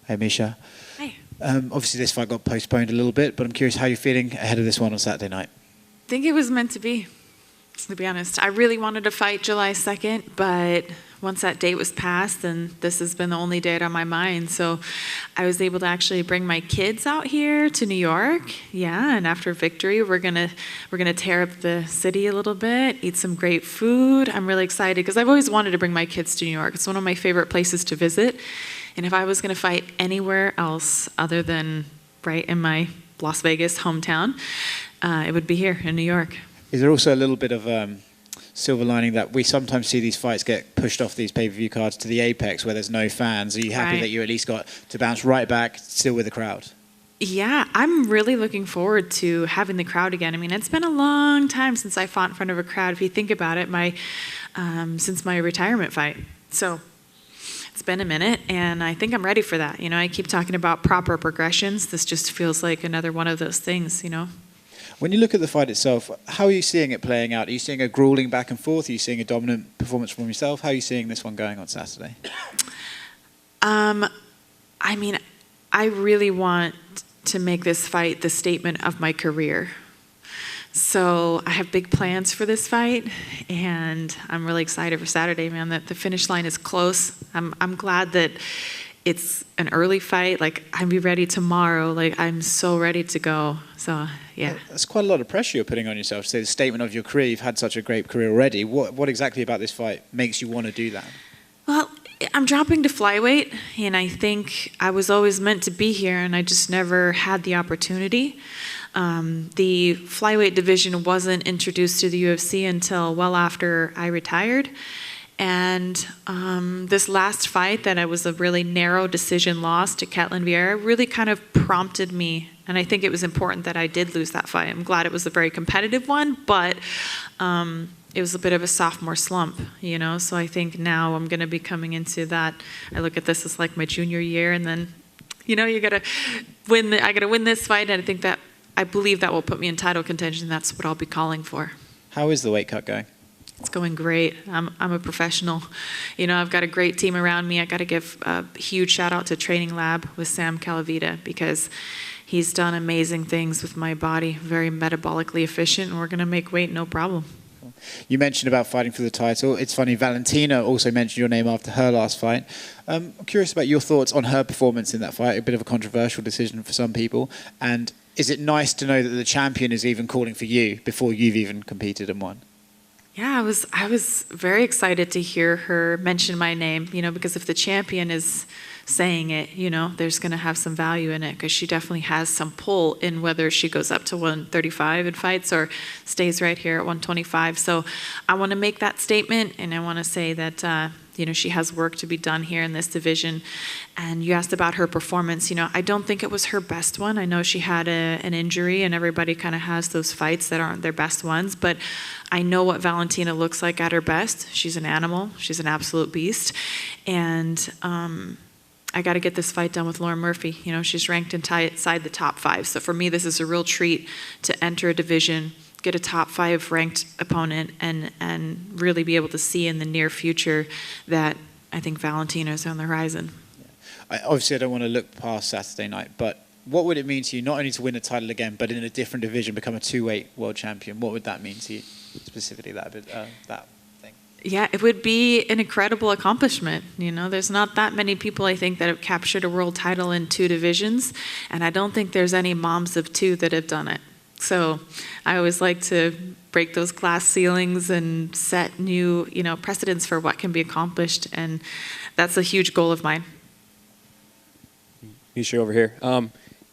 Hey, Miesha. Hi. Obviously, this fight got postponed a little bit, but I'm curious how you're feeling ahead of this one on Saturday night. I think it was meant to be honest. I really wanted to fight July 2nd, but once that date was passed, then this has been the only date on my mind. So I was able to actually bring my kids out here to New York. Yeah, and after victory, we're gonna tear up the city a little bit, eat some great food. I'm really excited because I've always wanted to bring my kids to New York. It's one of my favorite places to visit. And if I was gonna fight anywhere else other than right in my Las Vegas hometown, it would be here in New York. Is there also a little bit of silver lining that we sometimes see these fights get pushed off these pay-per-view cards to the apex where there's no fans? Are you happy that you at least got to bounce right back still with the crowd? Yeah, I'm really looking forward to having the crowd again. I mean, it's been a long time since I fought in front of a crowd. If you think about it, since my retirement fight. So it's been a minute, and I think I'm ready for that. You know, I keep talking about proper progressions. This just feels like another one of those things, you know. When you look at the fight itself, how are you seeing it playing out? Are you seeing a grueling back and forth? Are you seeing a dominant performance from yourself? How are you seeing this one going on Saturday? I mean, I really want to make this fight the statement of my career. So I have big plans for this fight, and I'm really excited for Saturday, man. That the finish line is close. I'm glad that it's an early fight. Like, I'd be ready tomorrow. Like, I'm so ready to go. So, yeah. That's quite a lot of pressure you're putting on yourself to say the statement of your career. You've had such a great career already. What exactly about this fight makes you want to do that? Well, I'm dropping to flyweight, and I think I was always meant to be here, and I just never had the opportunity. The flyweight division wasn't introduced to the UFC until well after I retired. And this last fight that I was a really narrow decision loss to Ketlin Vieira really kind of prompted me. And I think it was important that I did lose that fight. I'm glad it was a very competitive one, but it was a bit of a sophomore slump, you know? So I think now I'm going to be coming into that. I look at this as like my junior year, and then, you know, I got to win this fight. And I believe that will put me in title contention. That's what I'll be calling for. How is the weight cut going? It's going great. I'm a professional. You know, I've got a great team around me. I got to give a huge shout out to Training Lab with Sam Calavita, because he's done amazing things with my body, very metabolically efficient, and we're going to make weight no problem. You mentioned about fighting for the title. It's funny, Valentina also mentioned your name after her last fight. I'm curious about your thoughts on her performance in that fight, a bit of a controversial decision for some people. And is it nice to know that the champion is even calling for you before you've even competed and won? Yeah, I was very excited to hear her mention my name, you know, because if the champion is saying it, you know, there's going to have some value in it, because she definitely has some pull in whether she goes up to 135 in fights or stays right here at 125. So I want to make that statement, and I want to say that, you know, she has work to be done here in this division. And you asked about her performance. You know, I don't think it was her best one. I know she had an injury, and everybody kind of has those fights that aren't their best ones. But I know what Valentina looks like at her best. She's an animal. She's an absolute beast. And I got to get this fight done with Lauren Murphy. You know, she's ranked inside the top 5. So for me, this is a real treat to enter a division, get a top 5 ranked opponent, and really be able to see in the near future that I think Valentina is on the horizon. Obviously, I don't want to look past Saturday night, but what would it mean to you not only to win a title again, but in a different division, become a 2-weight world champion? What would that mean to you, specifically that thing? Yeah, it would be an incredible accomplishment. You know, there's not that many people, I think, that have captured a world title in 2 divisions, and I don't think there's any moms of 2 that have done it. So I always like to break those glass ceilings and set new, you know, precedents for what can be accomplished, and that's a huge goal of mine. Miesha over here.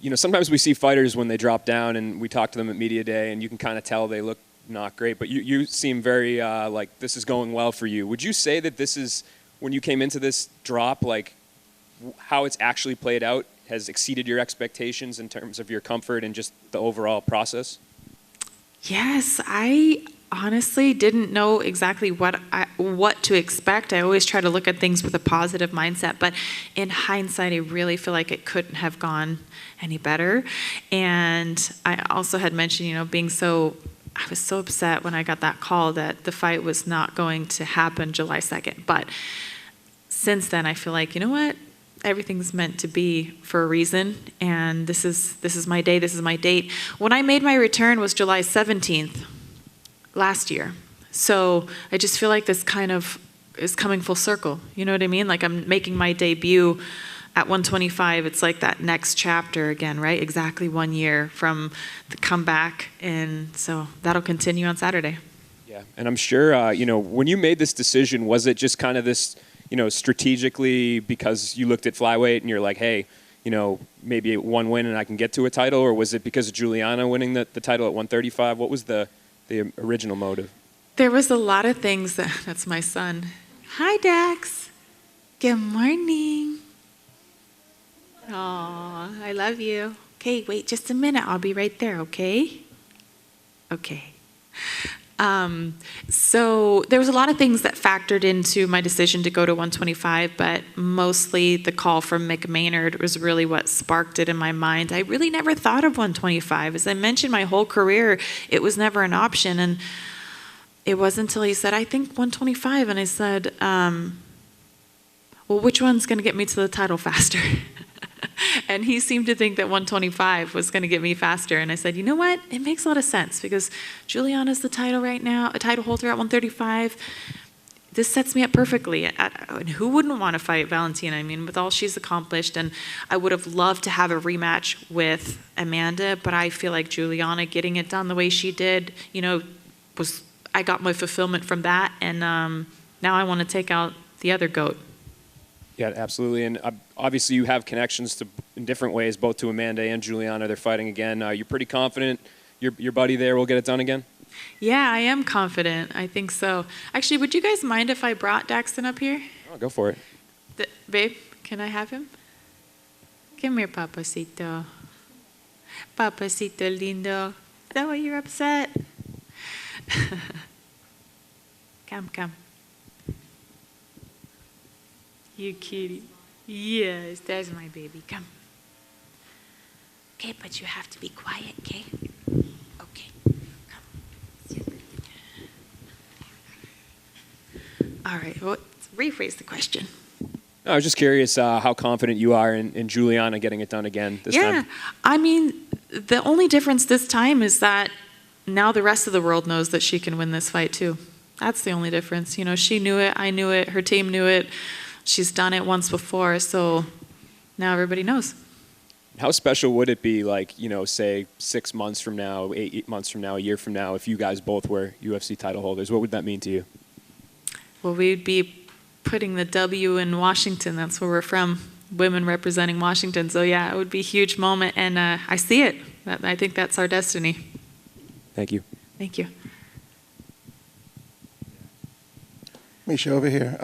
You know, sometimes we see fighters when they drop down, and we talk to them at media day, and you can kind of tell they look not great, but you seem very like this is going well for you. Would you say that this is, when you came into this drop, like how it's actually played out has exceeded your expectations in terms of your comfort and just the overall process? Yes, I honestly didn't know exactly what to expect. I always try to look at things with a positive mindset, but in hindsight, I really feel like it couldn't have gone any better. And I also had mentioned, you know, I was so upset when I got that call that the fight was not going to happen July 2nd. But since then, I feel like, you know what? everything's meant to be for a reason, and this is my day, this is my date. When I made my return was July 17th last year. So I just feel like this kind of is coming full circle. You know what I mean? Like I'm making my debut at 125. It's like that next chapter again, right? Exactly 1 year from the comeback, and so that'll continue on Saturday. Yeah, and I'm sure, when you made this decision, was it just kind of this, strategically because you looked at flyweight and you're like, hey, maybe one win and I can get to a title, or was it because of Juliana winning the title at 135? What was the original motive? There was a lot of things that's my son. Hi, Dax. Good morning. Aw, I love you. Okay, wait just a minute. I'll be right there, okay? Okay. So there was a lot of things that factored into my decision to go to 125, but mostly the call from Mick Maynard was really what sparked it in my mind. I really never thought of 125. As I mentioned, my whole career, it was never an option. And it wasn't until he said, I think 125. And I said, well, which one's going to get me to the title faster? And he seemed to think that 125 was going to get me faster. And I said, you know what? It makes a lot of sense because Juliana's the title right now, a title holder at 135. This sets me up perfectly. And who wouldn't want to fight Valentina? I mean, with all she's accomplished. And I would have loved to have a rematch with Amanda, but I feel like Juliana getting it done the way she did, I got my fulfillment from that. And now I want to take out the other GOAT. Yeah, absolutely. And obviously you have connections in different ways, both to Amanda and Juliana. They're fighting again. You're pretty confident your buddy there will get it done again? Yeah, I am confident. I think so. Actually, would you guys mind if I brought Daxton up here? Oh, go for it. Babe, can I have him? Come here, Papacito. Papacito lindo. Is that why you're upset? Come. You kitty. Yes, there's my baby. Come. Okay, but you have to be quiet, okay? Okay. Come. All right, well, let's rephrase the question. I was just curious how confident you are in Juliana getting it done again this time. Yeah, I mean, the only difference this time is that now the rest of the world knows that she can win this fight too. That's the only difference. She knew it, I knew it, her team knew it. She's done it once before, so now everybody knows. How special would it be, say 6 months from now, 8 months from now, a year from now, if you guys both were UFC title holders? What would that mean to you? Well, we'd be putting the W in Washington. That's where we're from, women representing Washington. So, yeah, it would be a huge moment, and I see it. I think that's our destiny. Thank you. Thank you. Miesha, over here.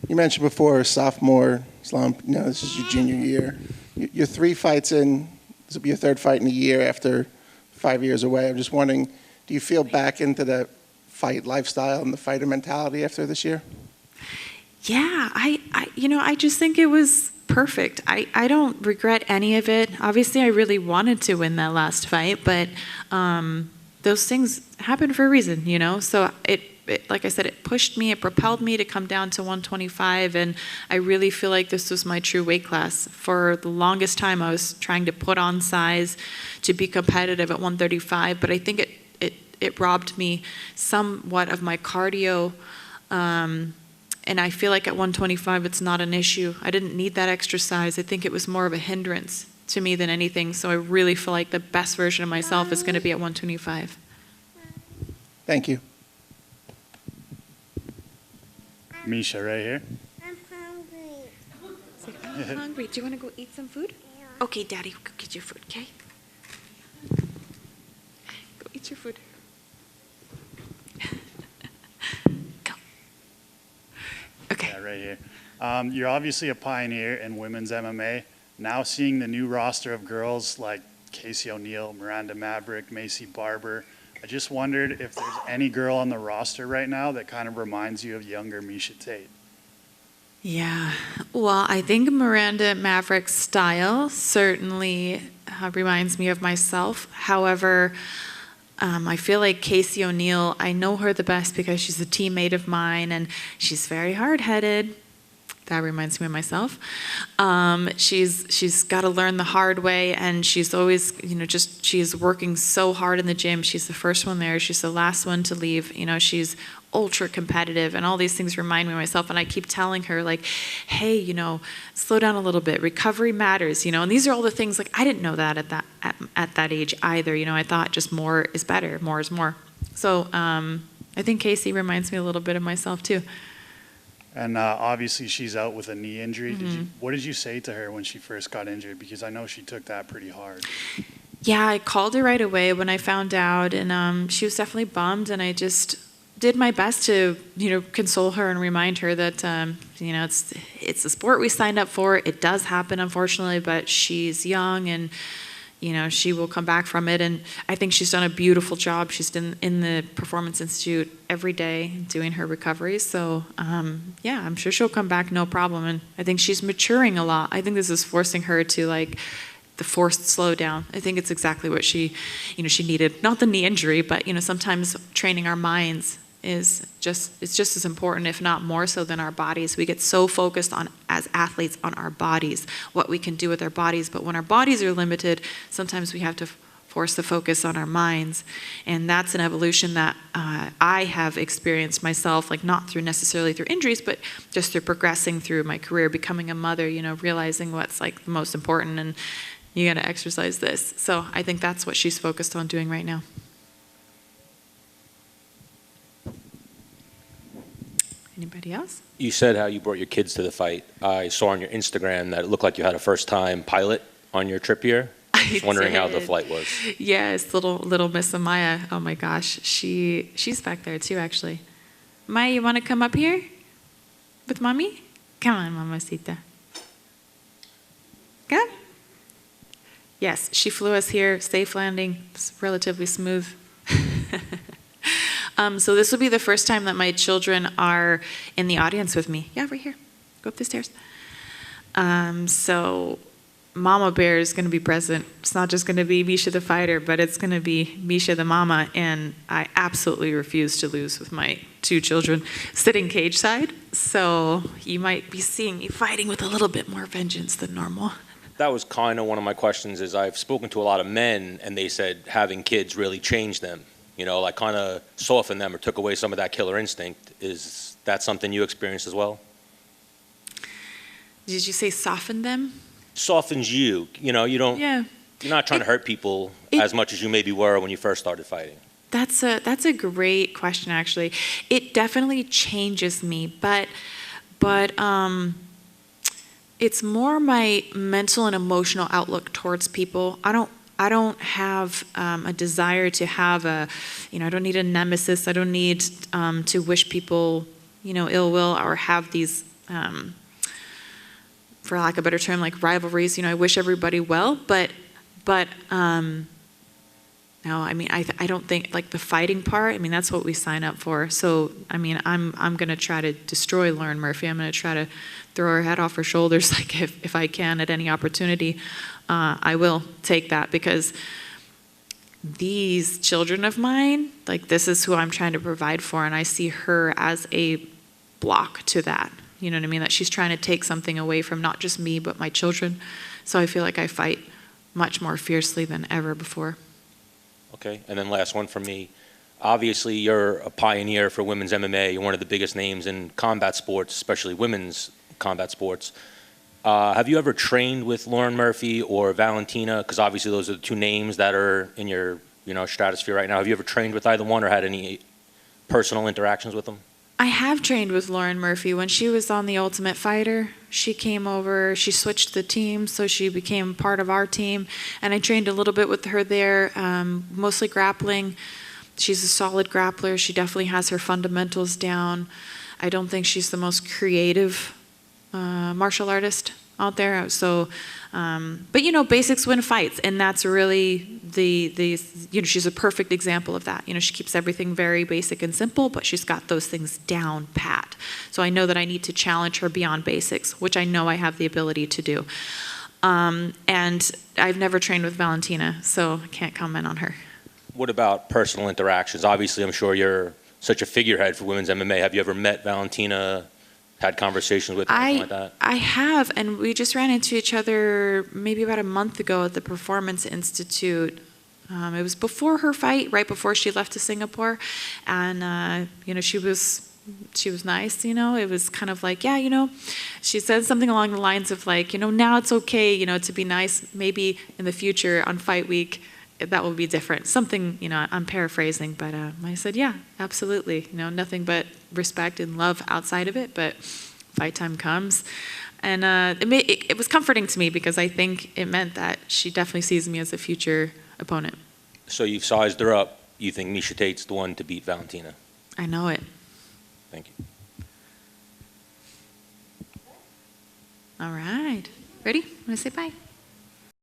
You mentioned before sophomore slump. This is your junior year. You're 3 fights in. This will be your 3rd fight in a year after 5 years away. I'm just wondering, do you feel back into the fight lifestyle and the fighter mentality after this year? Yeah, I just think it was perfect. I don't regret any of it. Obviously, I really wanted to win that last fight, but those things happen for a reason, So it, like I said, it pushed me, it propelled me to come down to 125, and I really feel like this was my true weight class. For the longest time, I was trying to put on size to be competitive at 135, but I think it robbed me somewhat of my cardio, and I feel like at 125, it's not an issue. I didn't need that extra size. I think it was more of a hindrance to me than anything, so I really feel like the best version of myself is going to be at 125. Thank you. Miesha, right here. I'm hungry. I'm hungry. Do you want to go eat some food? Yeah. Okay, Daddy, go get your food, okay? Go eat your food. Go. Okay. Yeah, right here. You're obviously a pioneer in women's MMA. Now seeing the new roster of girls like Casey O'Neill, Miranda Maverick, Macy Barber, I just wondered if there's any girl on the roster right now that kind of reminds you of younger Miesha Tate. Yeah, well, I think Miranda Maverick's style certainly reminds me of myself. However, I feel like Casey O'Neill, I know her the best because she's a teammate of mine and she's very hard-headed. that reminds me of myself. She's got to learn the hard way, and she's always, she's working so hard in the gym. She's the first one there. She's the last one to leave. She's ultra competitive, and all these things remind me of myself. And I keep telling her, like, hey, slow down a little bit. Recovery matters, And these are all the things, like, I didn't know that at that age either. I thought just more is better, more is more. So I think Casey reminds me a little bit of myself too. And obviously she's out with a knee injury. What did you say to her when she first got injured? Because I know she took that pretty hard. Yeah, I called her right away when I found out, and she was definitely bummed, and I just did my best to, console her and remind her that, it's a sport we signed up for. It does happen, unfortunately, but she's young, and she will come back from it. And I think she's done a beautiful job. She's been in the Performance Institute every day doing her recovery. So, yeah, I'm sure she'll come back no problem. And I think she's maturing a lot. I think this is forcing her to, like, the forced slowdown. I think it's exactly what she needed. Not the knee injury, but, sometimes training our minds it's just as important, if not more so, than our bodies. We get so focused on, as athletes, on our bodies, what we can do with our bodies. But when our bodies are limited, sometimes we have to force the focus on our minds. And that's an evolution that I have experienced myself, like not necessarily through injuries, but just through progressing through my career, becoming a mother, realizing what's like the most important, and you got to exercise this. So I think that's what she's focused on doing right now. Anybody else? You said how you brought your kids to the fight. I saw on your Instagram that it looked like you had a first-time pilot on your trip here. Just wondering how the flight was. Yes, little Miss Amaya. Oh my gosh, she's back there too, actually. Maya, you want to come up here with mommy? Come on, mamacita. Come. Yes, she flew us here, safe landing, relatively smooth. So this will be the first time that my children are in the audience with me. Yeah, right here. Go up the stairs. So Mama Bear is going to be present. It's not just going to be Miesha the fighter, but it's going to be Miesha the mama. And I absolutely refuse to lose with my two children sitting cage side. So you might be seeing me fighting with a little bit more vengeance than normal. That was kind of one of my questions. Is I've spoken to a lot of men, and they said having kids really changed them. Like kind of softened them or took away some of that killer instinct. Is that something you experienced as well? Did you say soften them? Softens you. You don't. Yeah. You're not trying to hurt people as much as you maybe were when you first started fighting. That's a great question, actually. It definitely changes me, but it's more my mental and emotional outlook towards people. I don't have a desire to have I don't need a nemesis. I don't need to wish people, ill will, or have these, for lack of a better term, like rivalries. I wish everybody well, but no, I don't think, like, the fighting part, that's what we sign up for. So, I'm going to try to destroy Lauren Murphy. I'm going to try to throw her head off her shoulders, like, if I can at any opportunity. I will take that, because these children of mine, like, this is who I'm trying to provide for, and I see her as a block to that. You know what I mean? That she's trying to take something away from not just me, but my children. So I feel like I fight much more fiercely than ever before. Okay, and then last one from me. Obviously, you're a pioneer for women's MMA. You're one of the biggest names in combat sports, especially women's combat sports. Have you ever trained with Lauren Murphy or Valentina? Because obviously those are the two names that are in your stratosphere right now. Have you ever trained with either one or had any personal interactions with them? I have trained with Lauren Murphy. When she was on The Ultimate Fighter, she came over, she switched the team, so she became part of our team. And I trained a little bit with her there, mostly grappling. She's a solid grappler. She definitely has her fundamentals down. I don't think she's the most creative martial artist out there. So, but basics win fights, and that's really she's a perfect example of that. She keeps everything very basic and simple, but she's got those things down pat. So I know that I need to challenge her beyond basics, which I know I have the ability to do. And I've never trained with Valentina, so I can't comment on her. What about personal interactions? Obviously, I'm sure you're such a figurehead for women's MMA. Have you ever met Valentina? had conversations with, or anything like that? I have, and we just ran into each other maybe about a month ago at the Performance Institute. It was before her fight, right before she left to Singapore, and she was nice. It was kind of like, she said something along the lines of like, now it's okay, to be nice. Maybe in the future on fight week, that will be different. Something, I'm paraphrasing, but I said, yeah, absolutely. Nothing but respect and love outside of it, but fight time comes. And it was comforting to me because I think it meant that she definitely sees me as a future opponent. So you've sized her up. You think Miesha Tate's the one to beat Valentina? I know it. Thank you. All right. Ready? Want to say bye?